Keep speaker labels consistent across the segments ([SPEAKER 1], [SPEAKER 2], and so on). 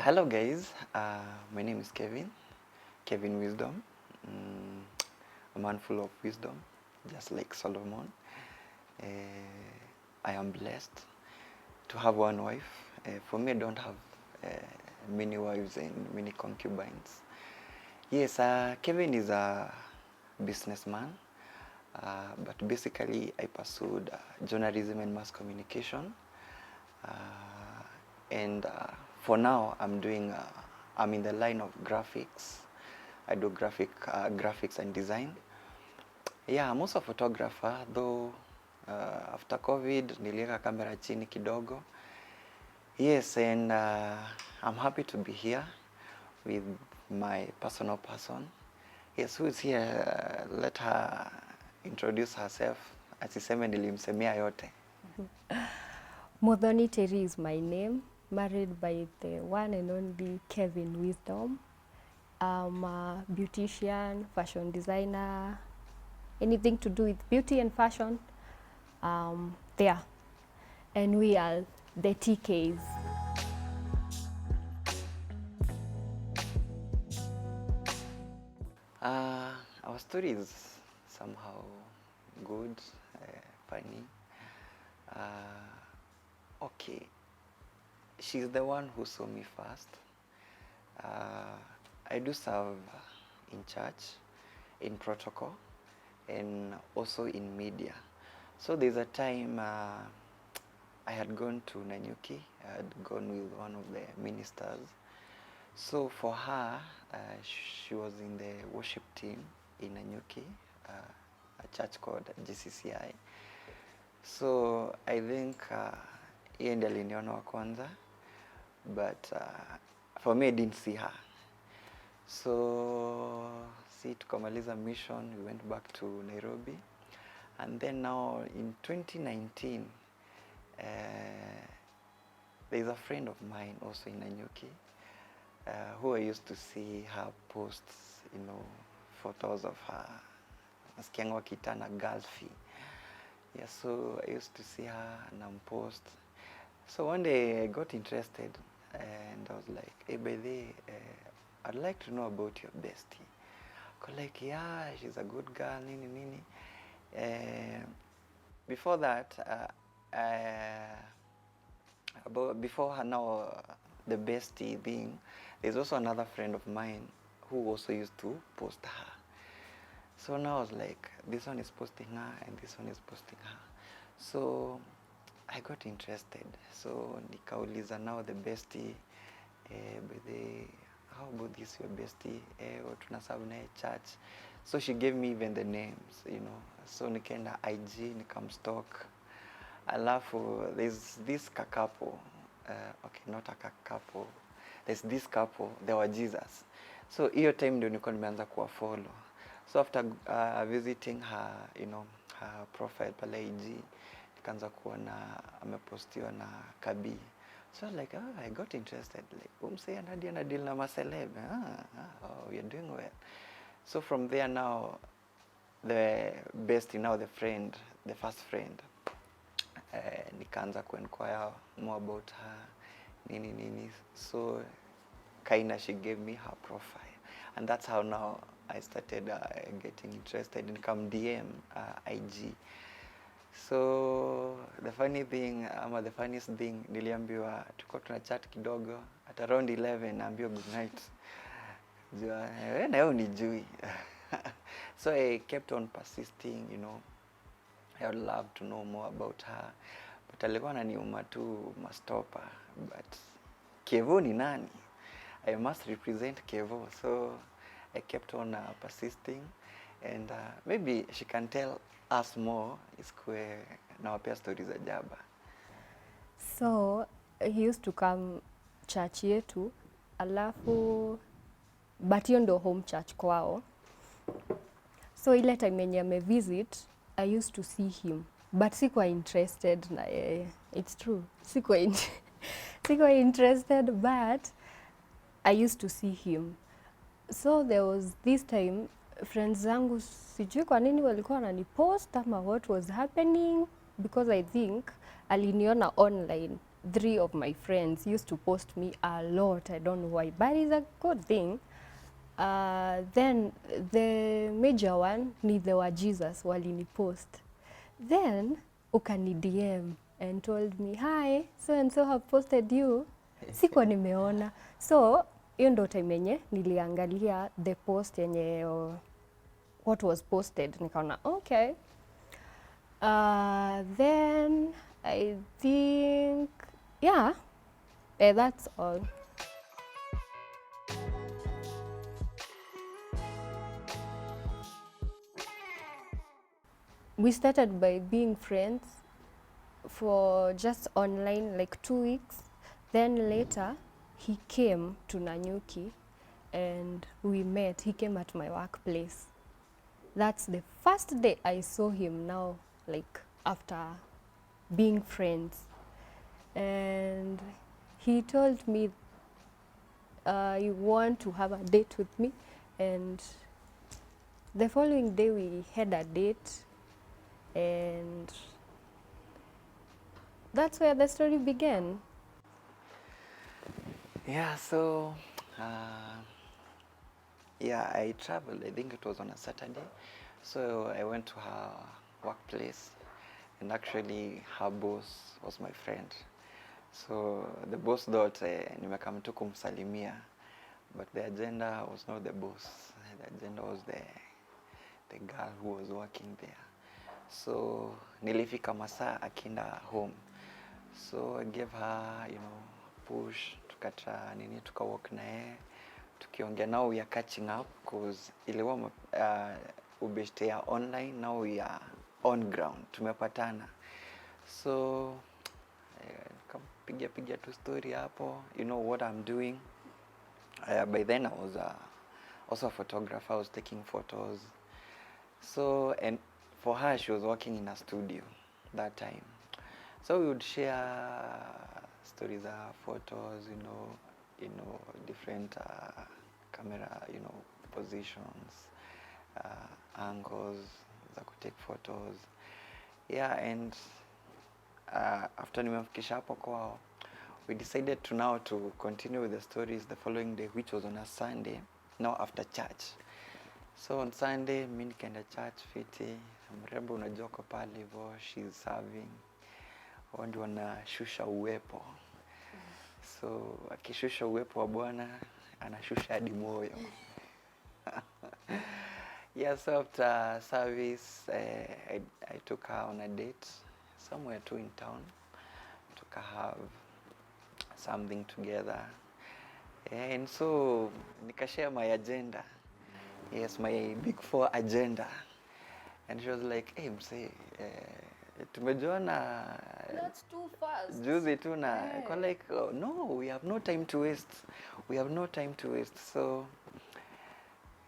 [SPEAKER 1] Hello guys, my name is Kevin Wisdom, a man full of wisdom, just like Solomon. Uh, I am blessed to have one wife. For me, I don't have many wives and many concubines. Yes, Kevin is a businessman, but basically I pursued journalism and mass communication. And for now, I'm in the line of graphics. I do graphics and design. Yeah, I'm also a photographer, though after COVID, niliweka kamera chini kidogo. Yes, and I'm happy to be here with my personal person. Yes, who is here? Let her introduce herself. Asiseme nilimsemea yote.
[SPEAKER 2] Modhoni Terry is my name, married by the one and only Kevin Wisdom. I'm a beautician, fashion designer, anything to do with beauty and fashion, there. And we are the TKs.
[SPEAKER 1] Our story is somehow good, funny. Okay, she's the one who saw me first. I do serve in church, in protocol, and also in media. So there's a time I had gone to Nanyuki. I had gone with one of the ministers. So for her, she was in the worship team in Nanyuki, a church called GCCI. So I think yeye ndiye aliniona wa kwanza, but for me I didn't see her. So tukamaliza mission, we went back to Nairobi, and then now in 2019 there's a friend of mine also in Nanyuki who I used to see her posts, photos of her nasikianga wakitana girlfie. Yeah, so I used to see her and post. So one day I got interested and I was like, hey, by the way, I'd like to know about your bestie. I was like, yeah, she's a good girl, nini. Before that, before her now, the bestie thing, there's also another friend of mine who also used to post her. So now I was like, this one is posting her and this one is posting her. So I got interested. So nikauliza now the bestie, how about this your bestie? Tunaserve naye church. So she gave me even the names, So nikaenda IG, nikamstalk. Alafu there's this couple, okay, not a couple. There's this couple, they were Jesus. So hiyo time ndio nilikuwa nimeanza kuwafollow. So after visiting her, her profile pale IG, nikaanza kuona amepostiwa na Kabi. So like, I got interested. Like, umse ana deal na maceleb. You're doing well. So from there now, the bestie, now the friend, the first friend, nikaanza kuinquire more about her, nini. So kinda she gave me her profile. And that's how now I started getting interested in DM IG. So the funniest thing, niliambiwa tuko tuna chat kidogo at around 11 naambiwa good night. Jua na yeye unijui. So I kept on persisting, I would love to know more about her. But alikuwa ananiuma tu mastopa. But Kevo ni nani? I must represent Kevo. So I kept on persisting, and maybe she can tell us more iskue nawapea stories za jaba.
[SPEAKER 2] So he used to come church yetu, alafu but hiyo ndo home church kwao. So ile time yenye amevisit, I used to see him, but sikuwa interested na yeye. It's true, sikuwa interested, but I used to see him. So there was this time, friends zangu sijui kwa nini walikuwa wananipost ama what was happening, because I think aliniona online 3 of my friends used to post me a lot. I don't know why, but it's a good thing. Then the major one ni the wa Jesus walinipost. Then ukani DM and told me, hi, so and so have posted you. Sikuwa nimeona. So hiyo ndo time yenye niliangalia the post yenye what was posted, nikaona okay. Then I think yeah, that's all. We started by being friends for just online like 2 weeks. Then later he came to Nanyuki and we met. He came at my workplace. That's the first day I saw him now, like after being friends. And he told me you want to have a date with me, and the following day we had a date, and that's where the story began.
[SPEAKER 1] Yeah, so yeah, I traveled. I think it was on a Saturday. So I went to her workplace, and actually her boss was my friend. So the boss thought nimekam tu kumsalimia, but the agenda was not the boss. The agenda was the girl who was working there. So nilifika masaa akienda home. So I gave her, push, tukata nini, tuka walk na yeye. Tukiongea, now we are catching up because ilikuwa ubeshte ya online, now we are on ground, tumepatana. So pigia tu story hapo, you know what I'm doing. By then I was also a photographer. I was taking photos. So, and for her, she was working in a studio that time. So we would share stories, photos, different camera, positions, angles, za take photos. Yeah, and after nimemfikisha hapo kwao, we decided to continue with the stories the following day, which was on a Sunday, now after church. So on Sunday, mimi nikaenda church fiti, mrembo unajua kwa pale hivyo, she's serving. Wao ndio wanashusha uwepo. So akishusha uwepo wa Bwana, anashusha hadi moyo. Yeah, so after service, I took her on a date somewhere too in town. To have something together. And so nikashare my agenda. Yes, my big 4 agenda. And she was like, hey, msee, tumejuana
[SPEAKER 2] That's too fast.
[SPEAKER 1] juzi tu na like, oh, no, we have no time to waste. We have no time to waste. So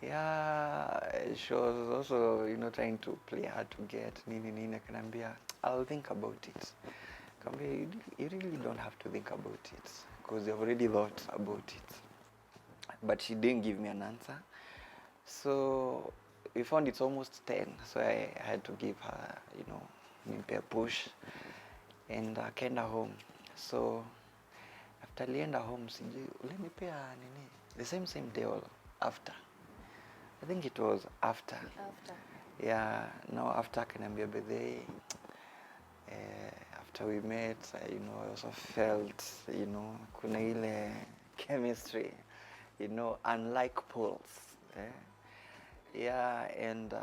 [SPEAKER 1] yeah, she was also, trying to play hard to get nini akanambia, I'll think about it. You really don't have to think about it because you've already thought about it. But she didn't give me an answer. So we found it's almost 10. So I had to give her, nimpe a push. And akaenda home. So after alienda home, sijui ulinipea nini? The same day or after? I think it was after. Yeah, no, after akaniambia bedhe. After we met, I also felt, kuna ile chemistry, unlike poles. Yeah, and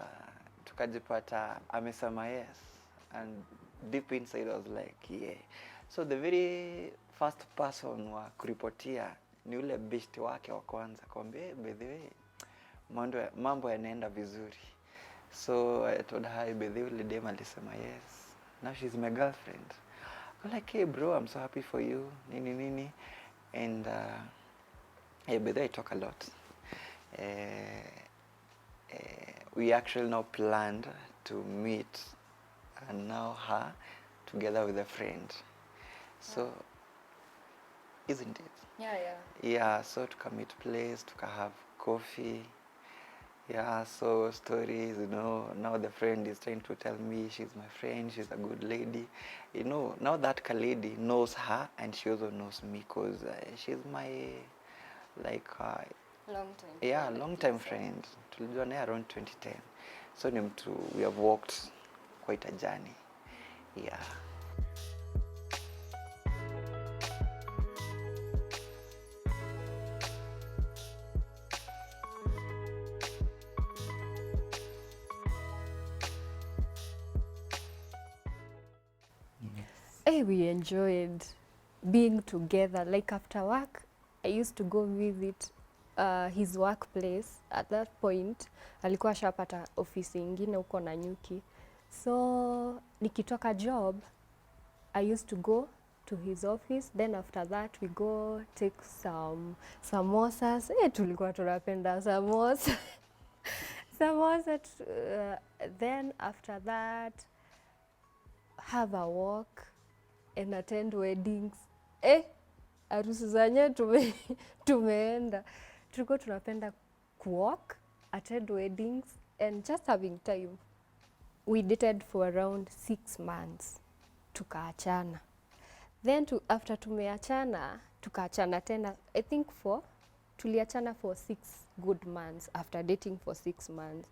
[SPEAKER 1] tukajipata amesema yes, and deep inside I was like, yeah. So the very first person wa kuripotia ni ule beshte wake wa kwanza, kwambia by the way, mambo yanaenda vizuri. So I told her, by the way, ule dem alisema yes. Now she's my girlfriend. I'm like, hey bro, I'm so happy for you. Nini. And by the way, I talk a lot. We actually now planned to meet and now her together with a friend. So, isn't it?
[SPEAKER 2] Yeah.
[SPEAKER 1] Yeah, so to come meet place, to have coffee. Yeah, so stories, you know, now the friend is trying to tell me she's my friend, she's a good lady. You know, now that lady knows her and she also knows me because she's my, like,
[SPEAKER 2] Long time
[SPEAKER 1] yeah,
[SPEAKER 2] friend, I
[SPEAKER 1] long
[SPEAKER 2] think
[SPEAKER 1] time
[SPEAKER 2] so.
[SPEAKER 1] friend. Tulijua naye around 2010. So ni mtu, we have walked quite a journey. Yeah.
[SPEAKER 2] Hey, we enjoyed being together. Like after work, I used to go visit his workplace. At that point, alikuwa shapata ofisi ingine huko Nanyuki. So nikitoka job, I used to go to his office. Then after that, we go take some samosas. Tulikuwa tunapenda samosa. Samosa. Then after that, have a walk and attend weddings. Harusi zenye tumeenda, tulikuwa tunapenda kuwalk, attend weddings and just having time. We dated for around 6 months, tukaachana. Then after tumeachana, tukaachana tena, I think tuliachana for 6 good months after dating for 6 months.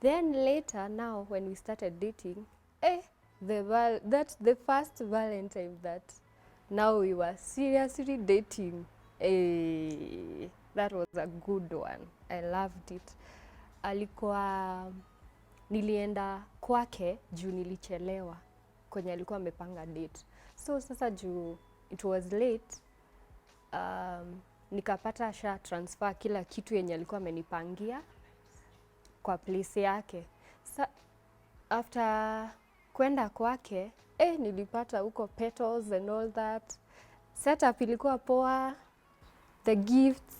[SPEAKER 2] Then later, now when we started dating, that's the first Valentine that now we were seriously dating. That was a good one. I loved it. Alikuwa nilienda kwake juu nilichelewa kwenye alikuwa amepanga date. So sasa juu it was late, nikapata asha transfer kila kitu yenye alikuwa amenipangia kwa place yake. After kwenda kwake, nilipata huko petals and all that. Setup ilikuwa poa, the gifts.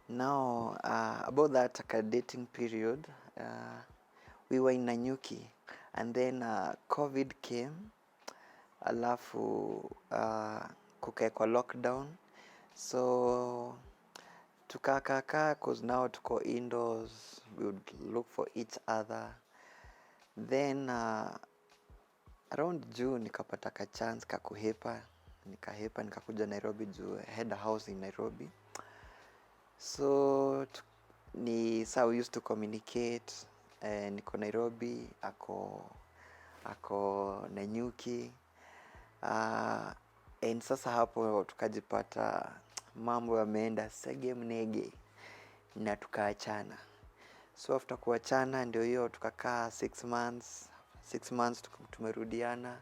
[SPEAKER 1] Now, about that dating period, we were in Nanyuki and then COVID came, alafu kukaekwa lockdown, so tukakaa cause now tuko indoors, we would look for each other. Then around June nikapata ka chance kakuhepa, nikakuja Nairobi juu had a house in Nairobi. So so we used to communicate, niko Nairobi, ako Nanyuki, and sasa hapo tukajipata mambo yameenda sege mnege na tukaachana. So after kuachana ndio hiyo tukakaa 6 months tumerudiana.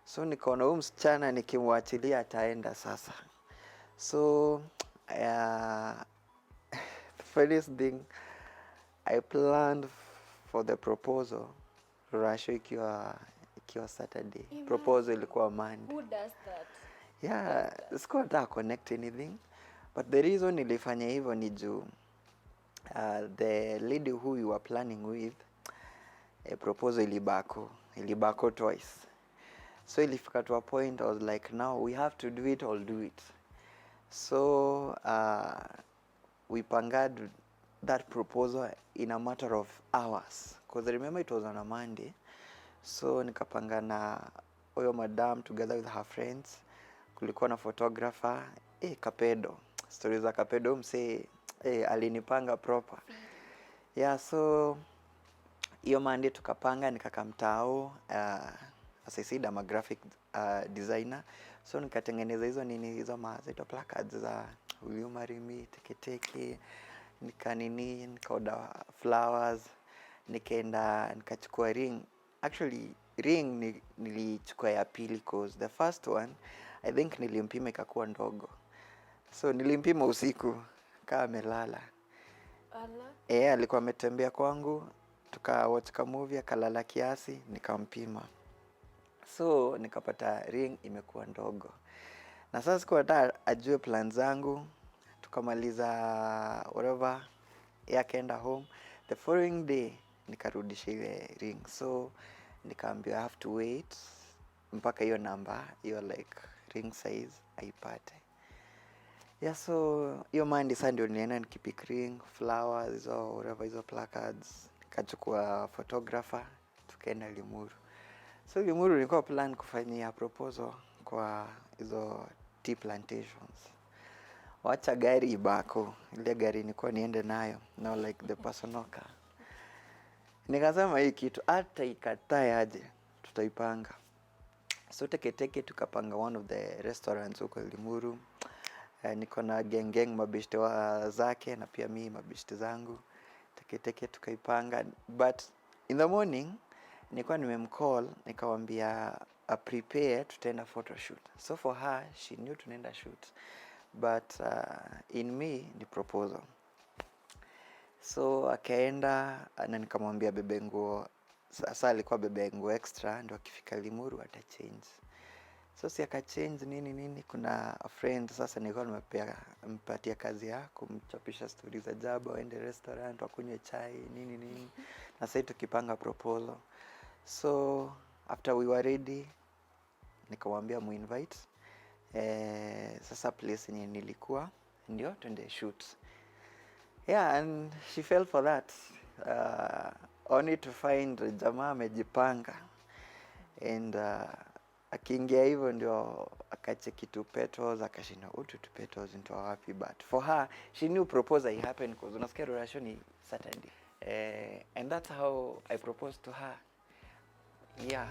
[SPEAKER 1] So nikaona huyu msichana nikimwachilia ataenda sasa. So the funniest thing, I planned for the proposal rasho ikiwa Saturday. Proposal ilikuwa Monday.
[SPEAKER 2] Who does that?
[SPEAKER 1] Yeah, sikuwa nataka connect anything, but the reason nilifanya hivyo ni juu the lady who we were planning with, a proposal ilibako twice. So ilifika to a point I was like, now we have to do it or do it. So we pangad that proposal in a matter of hours, because I remember it was on a Monday. So nikapanga na huyo madam together with her friends, kulikuwa na photographer, Kapedo, stories za Kapedo msee, alinipanga proper. Yeah, so hiyo Monday tukapanga, nikakamtao, as I said, I'm a graphic designer. So nikatengeneza hizo nini hizo placards za will you marry me, teketeke, nikaorder flowers, nikaenda nikachukua ring. Actually ring nilichukua ya pili cause the first one I think nilimpima ikakuwa ndogo, so nilimpima usiku kama amelala. Alikuwa ametembea kwangu, watch ka movie, akalala kiasi, nikampima. So nikapata ring imekuwa ndogo. Na sasa sikuwa hata ajue plan zangu. Tukamaliza whatever, akaenda home. The following day nikarudisha ile ring. So nikaambiwa I have to wait mpaka hiyo namba, hiyo like ring size aipate. Yeah, so hiyo Monday sasa ndio nilienda nikipick ring, flowers, hizo whatever, hizo placards, nikachukua photographer, tukaenda Limuru. So Limuru nilikuwa plan kufanyia proposal kwa hizo tea plantations. Wacha gari ibako, ile gari nilikuwa niende nayo, no like the personal car. Nikasema hii kitu hata ikatae aje tutaipanga. So teketeke tukapanga one of the restaurants huko Limuru. Niko na geng mabeshte zake na pia mimi mabeshte zangu. Teketeke tukaipanga, but in the morning nilikuwa nimemcall nikamwambia prepare tutaenda photoshoot. So for her she knew tunaenda shoot, but in me ni proposal. So akaenda na nikamwambia bebe nguo. Sasa alikuwa bebe nguo extra ndio akifika Limuru ata change. So si aka change nini, kuna a friend sasa nilikuwa nimempatia kazi ya kumchapisha stories za jaba, waende restaurant wakunywe chai nini. Na sasa tukipanga proposal. So after we were ready nikamwambia muinvite sasa place yenye nilikuwa ndio twende shoot. Yeah, and she fell for that. Only to find jamaa amejipanga, and akiingia hivyo ndio akacheki tu petals, akashinda tu petals into wapi, but for her she knew proposal happened because unasikia relation ni Saturday. And that's how I proposed to her. Yeah.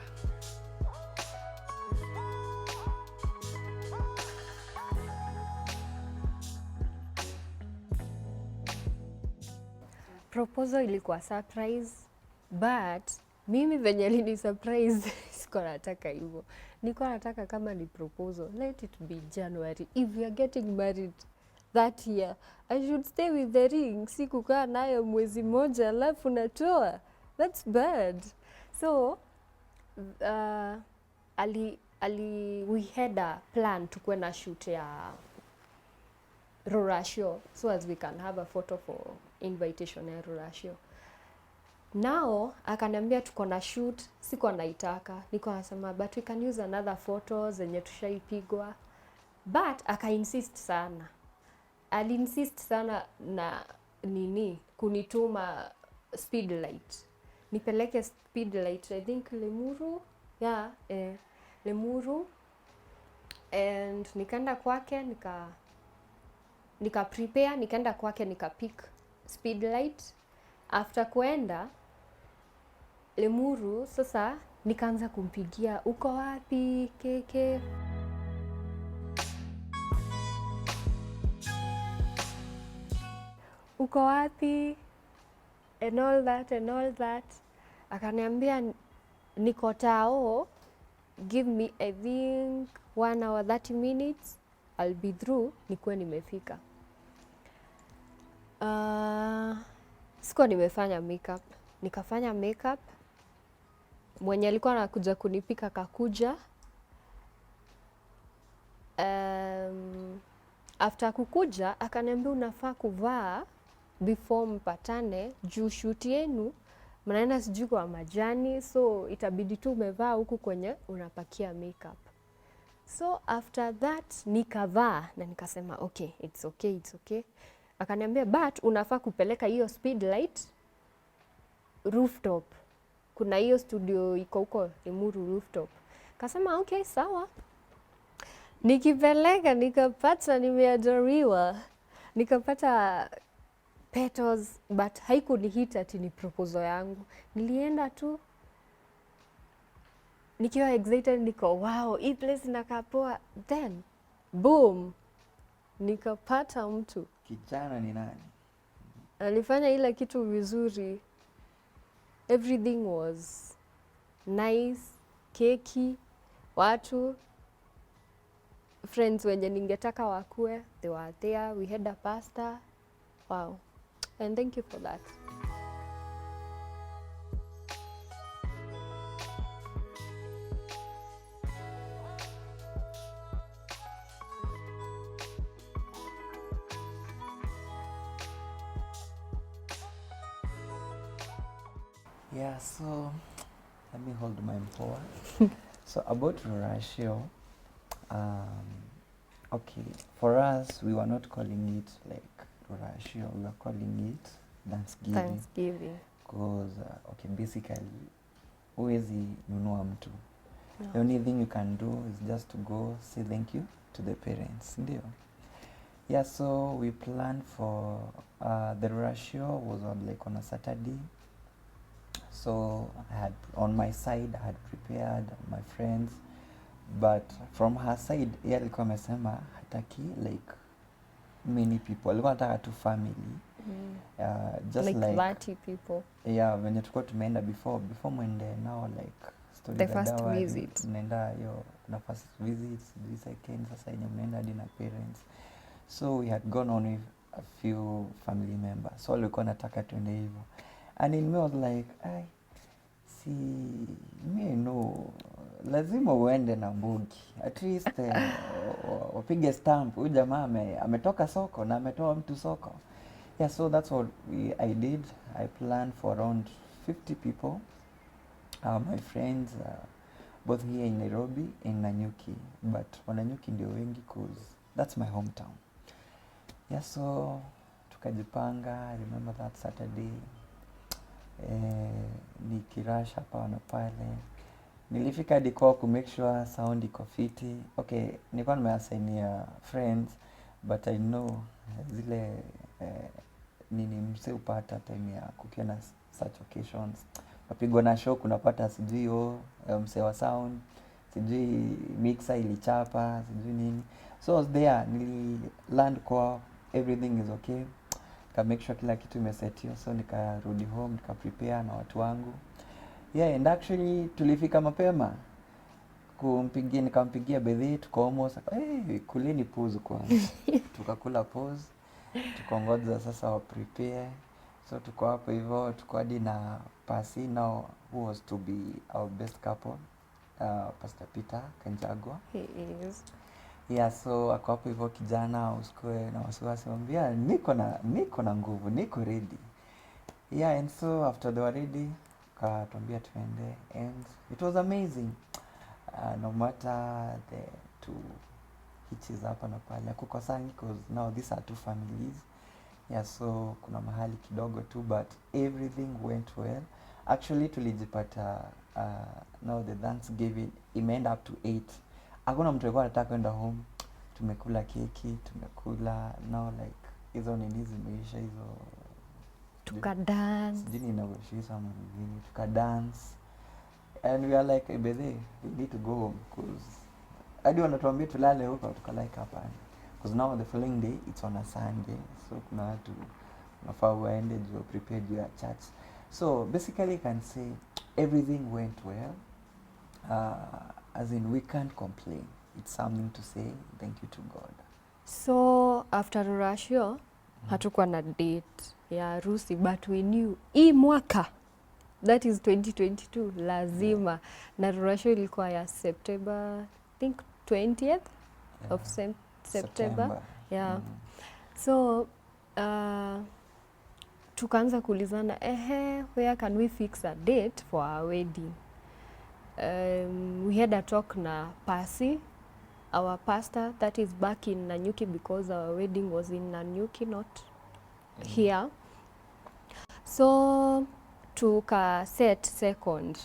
[SPEAKER 2] Proposal ilikuwa surprise, but mimi venye alini surprise sikuwa nataka hivyo. Nilikuwa nataka kama ni proposal, let it be January. If we are getting married that year, I should stay with the ring. Si kukaa nayo mwezi moja alafu natoa. That's bad. So we had a plan to na shoot ya Rorasho, so as we can have a photo for invitation ya Rorasho. Now akaniambia tuko na shoot, siko naitaka. Niko nasema but we can use another photos zenye tushaipigwa. But aka insist sana. Ali insist sana na kunituma speed light. Nipeleke speed light, I think Limuru. Yeah, Limuru. And nikaenda kwake nika prepare, nikaenda kwake nika pick speed light. After kuenda Limuru sasa nikaanza kumpigia, uko wapi keke? Uko wapi? And all that. Akaniambia niko tao, give me I think 1 hour 30 minutes, I'll be through, nikuwe nimefika. Sikuwa nimefanya makeup. Nikafanya makeup. Mwenye alikuwa anakuja kunipika kakuja. After kukuja akaniambia unafaa kuvaa before mpatane juu shoot yenu mnaenda sijui kwa majani, so itabidi tu umevaa huku kwenye unapakia makeup. So after that nikavaa na nikasema okay, it's okay. Akaniambia but unafaa kupeleka hiyo speed light rooftop. Kuna hiyo studio iko huko Limuru rooftop. Kasema okay, sawa. Nikipeleka nikapata nimeajariwa. Nikapata petals, but haikunihit ati ni proposal yangu. Nilienda tu nikiwa excited, niko wow, hii place inakaa poa. Then boom, nikapata mtu.
[SPEAKER 1] Kijana ni nani?
[SPEAKER 2] Alifanya ile kitu vizuri. Everything was nice, keki, watu, friends wenye ningetaka wakue, they were there, we had a pasta. Wow. And thank you for that.
[SPEAKER 1] Yeah, so let me hold my mpoa. So about Rurashio, okay, for us, we were not calling it like Rurashio, we were calling it Thanksgiving.
[SPEAKER 2] Thanksgiving.
[SPEAKER 1] Because, okay, basically, huwezi nunua mtu.
[SPEAKER 2] No.
[SPEAKER 1] The only thing you can do is just to go say thank you to the parents. Ndio. Yeah, so we planned for, the Rurashio was on like on a Saturday. So I had, on my side, I had prepared my friends, but from her side, yeye alikuwa amesema hataki like many people, alikuwa anataka tu family. Just like
[SPEAKER 2] 30 people.
[SPEAKER 1] Yeah, venye tulikuwa tumeenda before mwende now like story
[SPEAKER 2] The
[SPEAKER 1] za
[SPEAKER 2] first
[SPEAKER 1] dawa,
[SPEAKER 2] visit.
[SPEAKER 1] mnaenda hiyo na first visit, the second, sasa yenye mnaenda hadi na parents. So we had gone on with a few family members, so walikuwa nataka tuende hivyo. And in me was like, ay, si me no, lazima uende na Mbugi. At least wapige stamp. Huyu jamaa ametoka soko na ametoa mtu soko. Yeah, so that's what I did. I planned for around 50 people. My friends, both here in Nairobi and Nanyuki. But Nanyuki ndio wengi cause that's my hometown. Yeah, so tukajipanga. I remember that Saturday. Nikirash hapa na pale, nilifika hadi kwao ku make sure sound iko fiti. Okay, nilikuwa nimeassignia friends, but I know zile nini mse upata time ya kukiwa na such occasions, wapigwa na show, kunapata sijui mse wa sound, sijui mixer ilichapa, sijui nini. So I was there, nililand kwa everything is okay, nika make sure kila kitu imesetiwa. So nikarudi home, nika prepare na watu wangu. Yeah, and actually tulifika mapema nikampigia bedhi, tuko almost kuleni pause kwanza. Tukakula pause, tukongoja sasa wa prepare. So tuko hapo hivyo, tuko hadi na Pasi now, who was to be our best couple, Pastor Peter Kanjagwa.
[SPEAKER 2] He is.
[SPEAKER 1] Yeah, so ako hapo hivyo, kijana usikue na wasiwasi, mwambia niko na nguvu, niko ready. Yeah, and so after they were ready, katuambia tuende, and it was amazing. No matter the two hitches hapa na pale, kukosangi because now these are two families. Yeah, so kuna mahali kidogo tu, but everything went well. Actually tulijipata now the Thanksgiving imeenda up to 8. Hakuna mtu alikuwa anataka kwenda home. Tumekula keki, tumekula now like hizo nini zimeisha hizo,
[SPEAKER 2] tukadance.
[SPEAKER 1] Sijini inavyoshiisa mwingine, tukadance. And we are like, we need to go home because hadi wanatuambia tulale huko, tukalike hapana. Because now the following day it's on a Sunday, so kuna watu unafaa uende juu prepare your church. So basically I can say everything went well. As in we can't complain. It's something to say thank you to God.
[SPEAKER 2] So after Rurashio, hatukuwa na date ya harusi, but we knew hii mwaka, that is 2022, lazima. Na Rurashio ilikuwa ya September, I think 20th of September. Yeah. So tukaanza kuulizana, where can we fix a date for our wedding? We had a talk na Pasi, our pastor that is back in Nanyuki, because our wedding was in Nanyuki, not here. So tuka set second.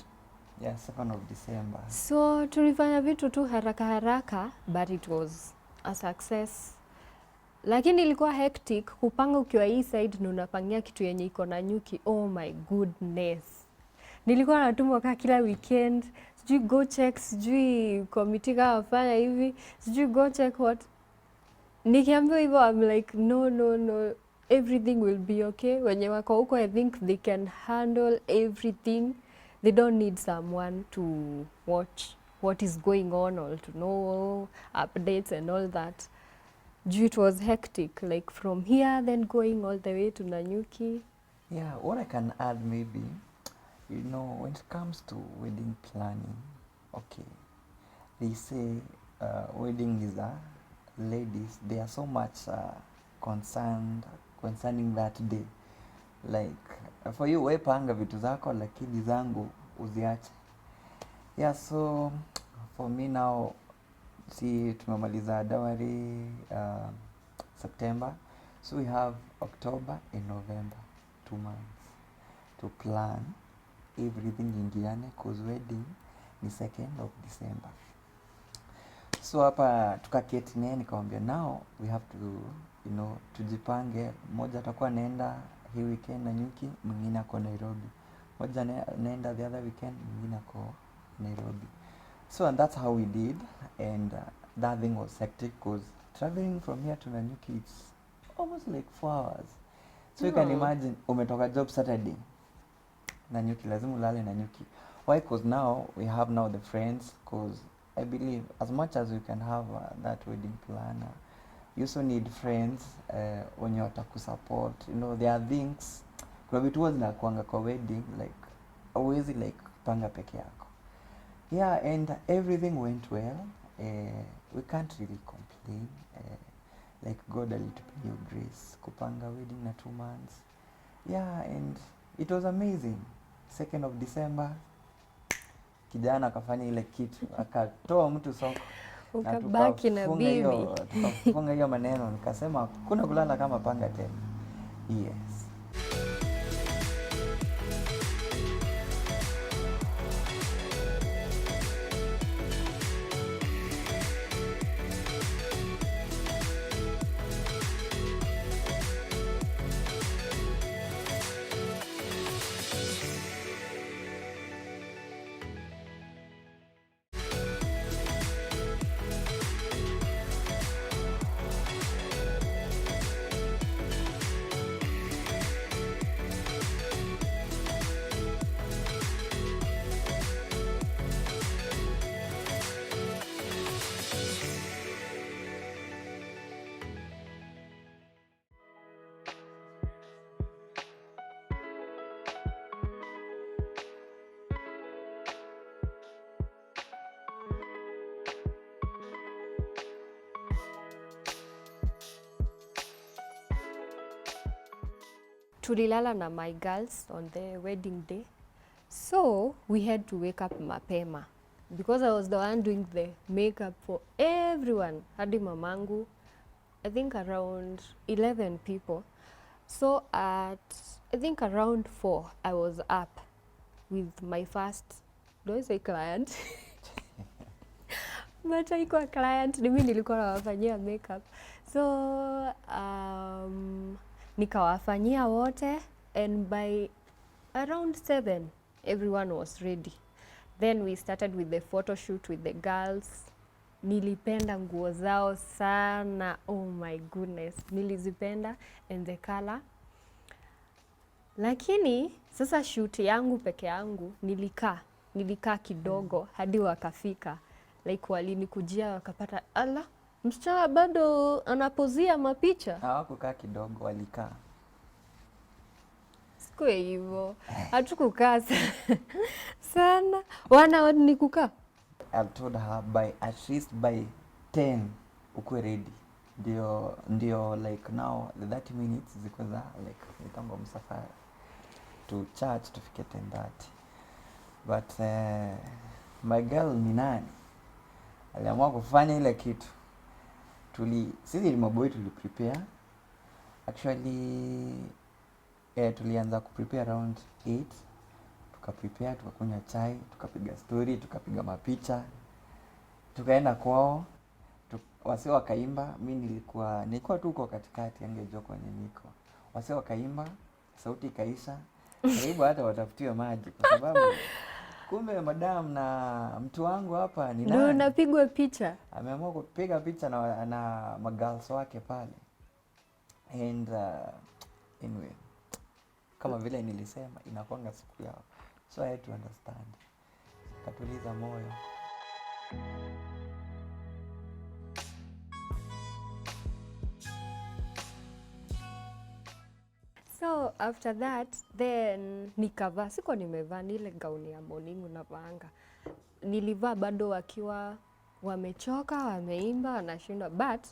[SPEAKER 1] Yeah, 2nd of December.
[SPEAKER 2] So tulifanya vitu tu haraka, but it was a success. Lakini ilikuwa hectic kupanga ukiwa hii side na unapangia kitu yenye iko Nanyuki. Oh my goodness. Nilikuwa natumwa kaa kila weekend, sijui go check, sijui committee kama wafanya hivi, sijui go check what. Nikiambiwa hivyo I'm like no, everything will be okay. Wenye wako huko I think they can handle everything. They don't need someone to watch what is going on or to know updates and all that. It was hectic, like from here then going all the way to Nanyuki.
[SPEAKER 1] Yeah, what I can add maybe, you know, when it comes to wedding planning, okay, they say wedding is ladies, they are so much concerning that day. Like for you, we panga vitu zako lakini zangu uziache. Yeah, so for me now, see tumemaliza dowry September, so we have October and November, 2 months to plan everything ingiane, cause wedding ni 2nd of December. So hapa tukaketi naye nikamwambia now we have to, you know, tujipange. Mmoja atakuwa naenda hii weekend Nanyuki, mwingine ako Nairobi. Mmoja naenda the other weekend, mwingine ako Nairobi. So and that's how we did, and that thing was hectic because traveling from here to Nanyuki, it's almost like 4 hours. So you can imagine, umetoka job Saturday, Nanyuki, lazima ulale Nanyuki. Why? Because now we have now the friends, because I believe as much as you can have that wedding planner, you also need friends when you are support. You know, there are things, kuna vitu huwa zinakuanga kwa wedding, like always like panga peke yako. Yeah, and everything went well. We can't really complain. Like God alitupa hiyo grace kupanga wedding na 2 months. Yeah, and it was amazing. 2nd of December, kijana akafanya ile kitu, akatoa mtu soko,
[SPEAKER 2] ukabaki na bibi.
[SPEAKER 1] Tukafunga hiyo maneno, nikasema kuna kulala kama panga tena. Yes.
[SPEAKER 2] Tulilala na my girls on the wedding day, so we had to wake up mapema because I was the one doing the makeup for everyone, hadi mamangu, I think around 11 people. So at I think around 4 I was up with my first, do I say client? But haikuwa client, ni mimi nilikuwa nawafanyia makeup. So nikawafanyia wote, and by around 7 everyone was ready. Then we started with the photo shoot with the girls. Nilipenda nguo zao sana, oh my goodness, nilizipenda and the color. Lakini sasa shoot yangu peke yangu nilikaa kidogo hadi wakafika, like walinikujia wakapata, ala, msichana bado anapozia mapicha.
[SPEAKER 1] Hawakukaa kidogo, walikaa.
[SPEAKER 2] Siku hivyo hatukukaa sana, wana ni kukaa.
[SPEAKER 1] I told her by at least by 10 ukwe ready. Ndio like now the 30 minutes ziko za like nitambo msafara to church tufike 10:30. But my girl ni nani aliamua kufanya ile kitu. Sisi ni maboy prepare. Actually tulianza kuprepare around 8. Tukaprepare, tukakunywa chai, tukapiga story, tukapiga mapicha. Tukaenda kwao. Wase wakaimba, mimi nilikuwa tu uko katikati, angejua kwenye niko. Wase wakaimba, sauti ikaisha. Karibu hata watafutiwe maji kwa sababu Kumbe madam na mtu wangu hapa ni
[SPEAKER 2] Ndio
[SPEAKER 1] nani?
[SPEAKER 2] unapigwa picha.
[SPEAKER 1] Ameamua kupiga picha na magirls wake pale. And anyway, kama vile nilisema inakuanga siku yao. So I had to understand. Katuliza moyo.
[SPEAKER 2] So after that then nikavaa, siko nimevaa ni ile gauni ya morning unavaanga. Nilivaa bado wakiwa wamechoka, wameimba, wanashindwa, but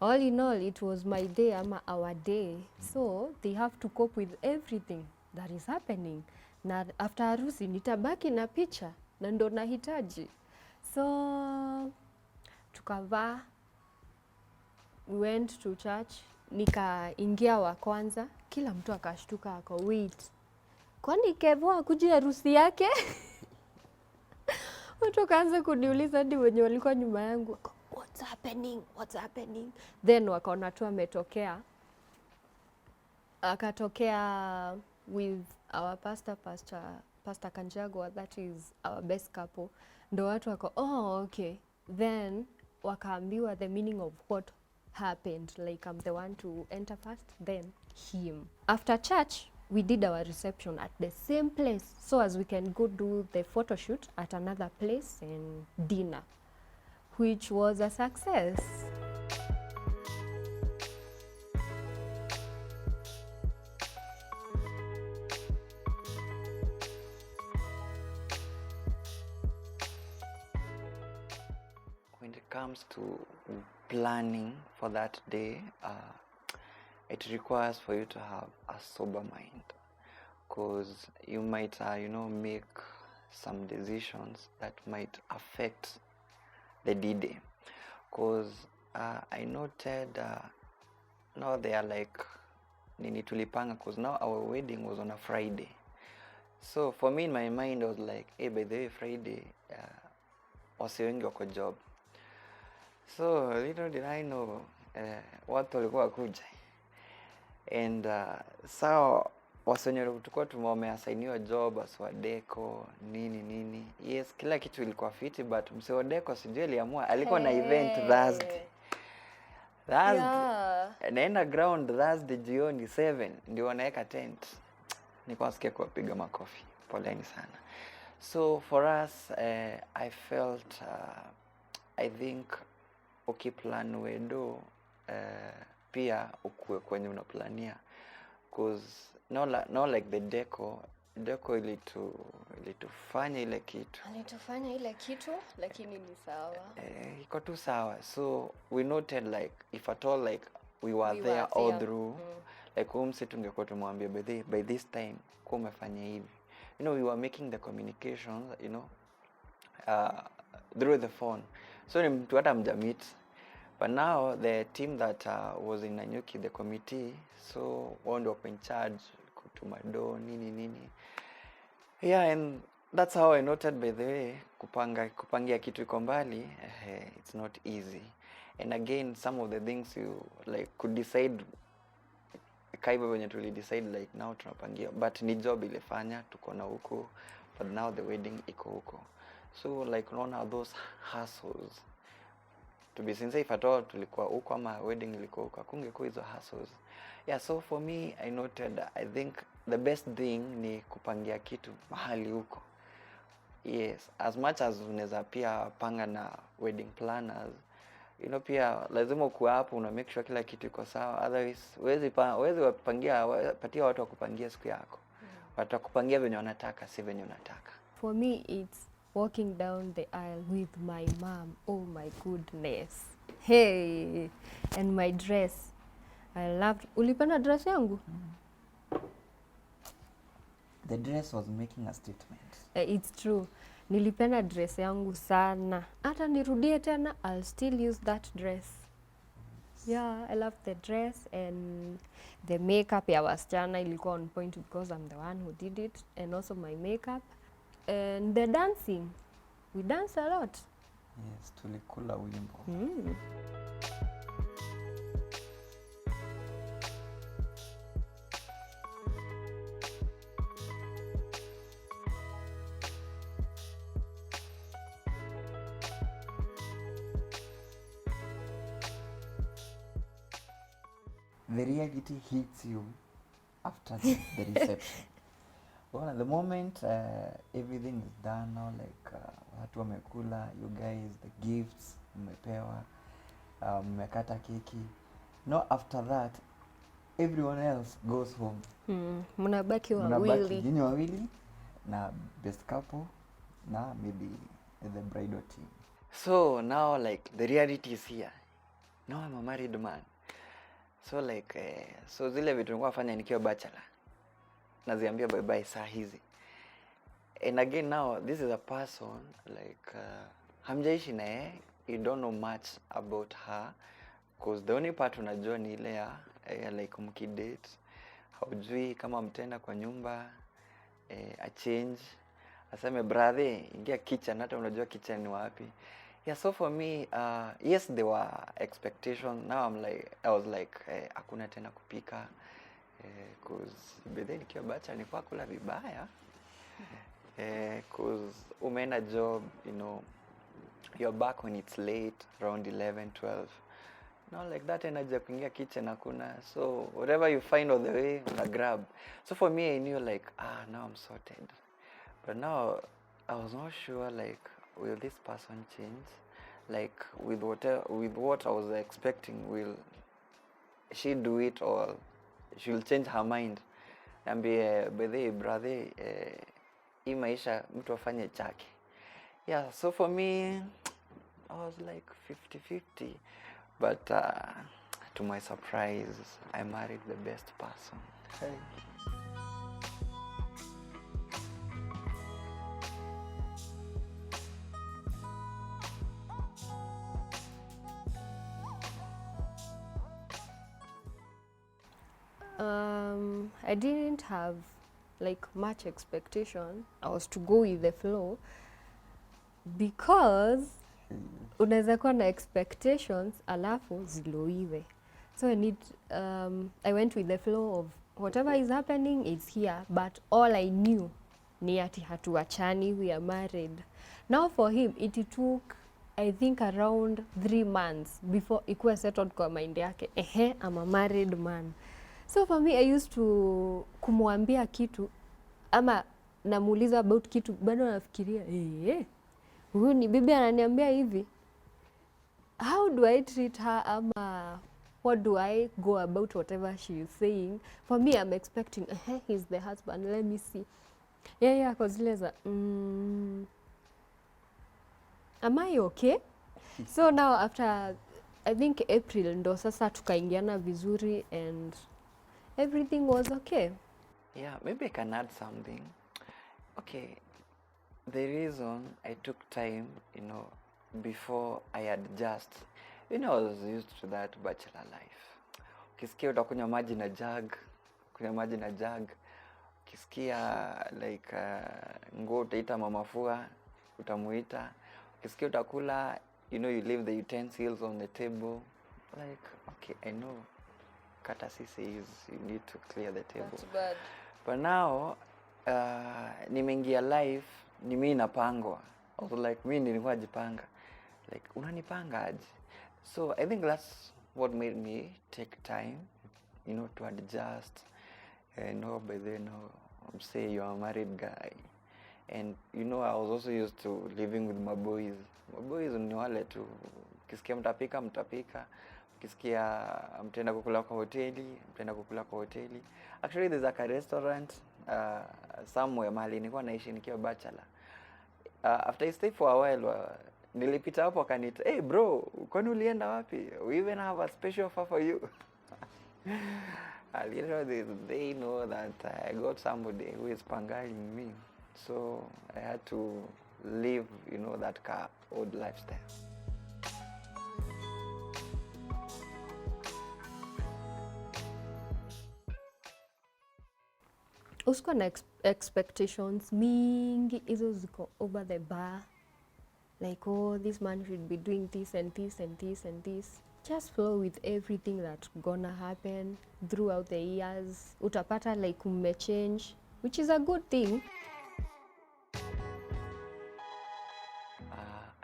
[SPEAKER 2] all in all it was my day ama our day, so they have to cope with everything that is happening. Na after harusi nitabaki na picha na ndo nahitaji, so tukavaa, we went to church, nikaingia wa kwanza, kila mtu akashtuka, ako wait, kwani Kevo akuje harusi yake? Watu kaanza kuniuliza, hadi wenye walikuwa nyuma yangu, what's happening, what's happening? Then wakaona tu ametokea, akatokea with our pastor Kanjagwa, that is our best couple. Ndo watu wako, oh okay, then wakaambiwa the meaning of what happened, like I'm the one to enter first, then him. After church we did our reception at the same place, so as we can go do the photo shoot at another place and dinner, which was a success.
[SPEAKER 1] When it comes to planning for that day, it requires for you to have a sober mind, because you might make some decisions that might affect the D-Day. Because I noted now they are like nini tulipanga, because now our wedding was on a Friday. So for me in my mind I was like, hey, by the way, Friday wase wengi wako job. So little did I know watu walikuwa kuja. And sao wasenye tulikuwa tumeasainiwa job as wa deco nini. Yes, kila kitu ilikuwa fiti, but mse wa deco sijui aliamua alikuwa na event Thursday. Yeah. Naenda ground Thursday jioni 7 ndio wanaweka tent. Nilikuwa nasikia kuwapiga makofi. Poleni sana. So for us I felt I think ukiplan wedo pia ukue kwenye unaplania, because not like the deco ilitufanya ile kitu.
[SPEAKER 2] Alitufanya ile kitu lakini ni sawa.
[SPEAKER 1] Iko tu sawa. So we noted like if at all like we were there all through, like umse tungekuwa tumwambia by this time kwa umefanya hivi. We were making the communications, through the phone. So ni mtu hata mjamit. But now the team that was in Nanyuki, the committee, so wao ndio wako in charge kutuma do nini. Yeah, and that's how I noted, by the way, kupangia kitu iko mbali, it's not easy. And again, some of the things you like could decide kaiba wenye tuli decide like now tunapangia, but ni job ilifanya tuko na huko, but now the wedding iko huko. So like unaona those hassles, to be sincere, if at all tulikuwa huko ama wedding ilikuwa huko, kungekuwa hizo hassles. Yeah, so for me I noted, I think the best thing ni kupangia kitu mahali huko. Yes, as much as unaweza pia panga na wedding planners, pia lazima ukuwa hapo una make sure kila kitu iko sawa, otherwise huwezi wapangia patia watu wakupangia siku yako. Watakupangia venye wanataka, si venye unataka.
[SPEAKER 2] For me it's walking down the aisle with my mom. Oh my goodness. Hey, and my dress. I loved. Ulipenda dress yangu?
[SPEAKER 1] The dress was making a statement.
[SPEAKER 2] It's true. Nilipenda dress yangu sana. Hata nirudie tena, I'll still use that dress. Yeah, I love the dress, and the makeup ya wasichana ilikuwa on point because I'm the one who did it, and also my makeup. And the dancing. We danced a lot.
[SPEAKER 1] Yes, tulikula wimbo. the reality hits you after the reception. Well, at the moment everything is done now, like watu wamekula, you guys, the gifts mmepewa, mmekata keki. No, after that everyone else goes home.
[SPEAKER 2] Mnabaki
[SPEAKER 1] Mnabaki
[SPEAKER 2] wawili.
[SPEAKER 1] nyinyi wawili na best couple na maybe the bridal team. So now like the reality is here. Now I'm a married man. So like so zile vitu nilikuwa nafanya nikiwa bachelor naziambia bye bye saa hizi. And again now this is a person like hamjaishi naye, you don't know much about her, cause the only part unajua ni ile ya like mkidate, haujui kama mtenda kwa nyumba a change aseme brother ingia kitchen, hata unajua kitchen ni wapi. Yeah, so for me yes there were expectations. Now I was like hakuna tena kupika cause bedhe nikiwa bacha nilikuwa kula vibaya cause umeenda job, you know, you're back when it's late around 11 12. No, like that energy ya kuingia kitchen hakuna, so whatever you find on the way una grab. So for me I knew like now I'm sorted, but now I was not sure like will this person change, like with what I was expecting, will she do it or she'll change her mind. Niambie bedhe brother hii maisha mtu afanye chake. Yeah, so for me I was like 50-50, but to my surprise I married the best person. Hey.
[SPEAKER 2] I didn't have like much expectation. I was to go with the flow because unaweza kuwa na expectations alafu ziloiwe. So I went with the flow of whatever is happening is here, but all I knew ni ati hatuachani, we are married. Now for him it took I think around 3 months before ikuwe settled kwa mind yake, I'm a married man. So for me I used to kumwambia kitu ama namuuliza about kitu bado nafikiria huyu ni bibi ananiambia hivi, how do I treat her ama what do I go about whatever she is saying. For me I'm expecting he's the husband, let me see. Yeah, kwa zile za am I okay? So now after I think April ndo sasa tukaingiana vizuri and everything was okay.
[SPEAKER 1] Yeah, maybe I can add something. Okay, the reason I took time, you know, before I adjust, you know, I was used to that bachelor life. Ukisikia utakunywa maji na jug, kunywa maji na jug. Ukisikia like nguo utaita mamafua, utamuita. Ukisikia utakula, you know, you leave the utensils on the table. Like, okay, I know Katasi says you need to clear the table.
[SPEAKER 2] That's bad.
[SPEAKER 1] But now nimeingia life, ni mimi napangwa. I was like mimi nilikuwa jipanga. Like unanipanga aje? So I think that's what made me take time, you know, to adjust. No, by then, no, I'm saying you're a married guy. And you know, I was also used to living with my boys. My boys ni wale tu, ukisikia mtapika, mtapika. Ukisikia mtaenda kukula kwa hoteli, mtaenda kukula kwa hoteli. Actually, there's like a restaurant somewhere mahali nilikuwa naishi nikiwa bachelor. After I stayed for a while, nilipita hapo akaniita, hey bro, kwani ulienda wapi? We even have a special offer for you. You know, they know that I got somebody who is pangaling me. So I had to live, you know, that old lifestyle.
[SPEAKER 2] Usikuwa na expectations mingi, hizo ziko over the bar. Like, oh, this man should be doing this and this and this and this. Just flow with everything that's gonna happen throughout the years. Utapata like change, which is a good thing.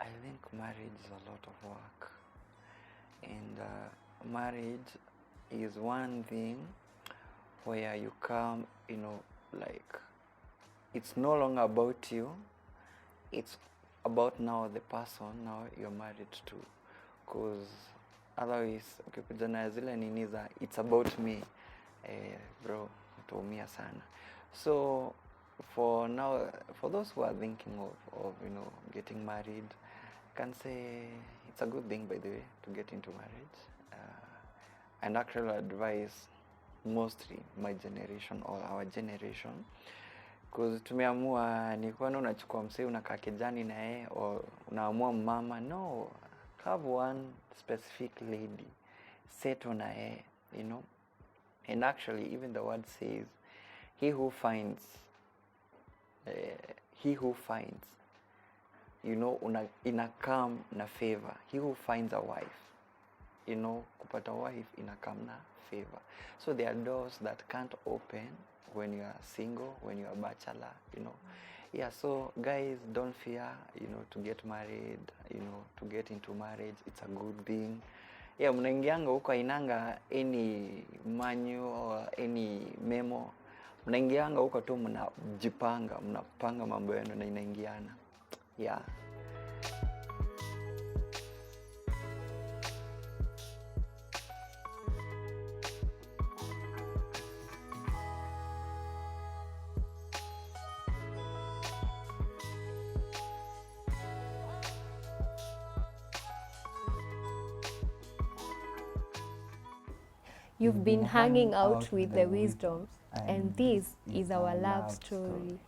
[SPEAKER 1] I think marriage is a lot of work. And marriage is one thing where you come, you know, like it's no longer about you, it's about now the person now you're married to, cause otherwise ukikuja na zile nini za it's about me, bro, utaumia sana. So for now, for those who are thinking of you know, getting married, I can say it's a good thing, by the way, to get into marriage, and actually advise mostly my generation or our generation, because tumeamua ni kwani unachukua msee unakaa kijani na yeye, or unaamua mama. No, have one specific lady, settle na yeye, you know. And actually even the word says he who finds, you know, inakam na favor. He who finds a wife, you know, kupata wife inakam na favor. So there are doors that can't open when you are single, when you are bachelor, you know. Yeah, so guys, don't fear, you know, to get married, you know, to get into marriage. It's a good thing. Yeah, mnaingianga huko ainanga any manual or any memo. Mnaingianga huko tu mnajipanga, mnapanga mambo yenu na inaingiana. Yeah.
[SPEAKER 2] You've been hanging out with the wisdoms, and this is our love story.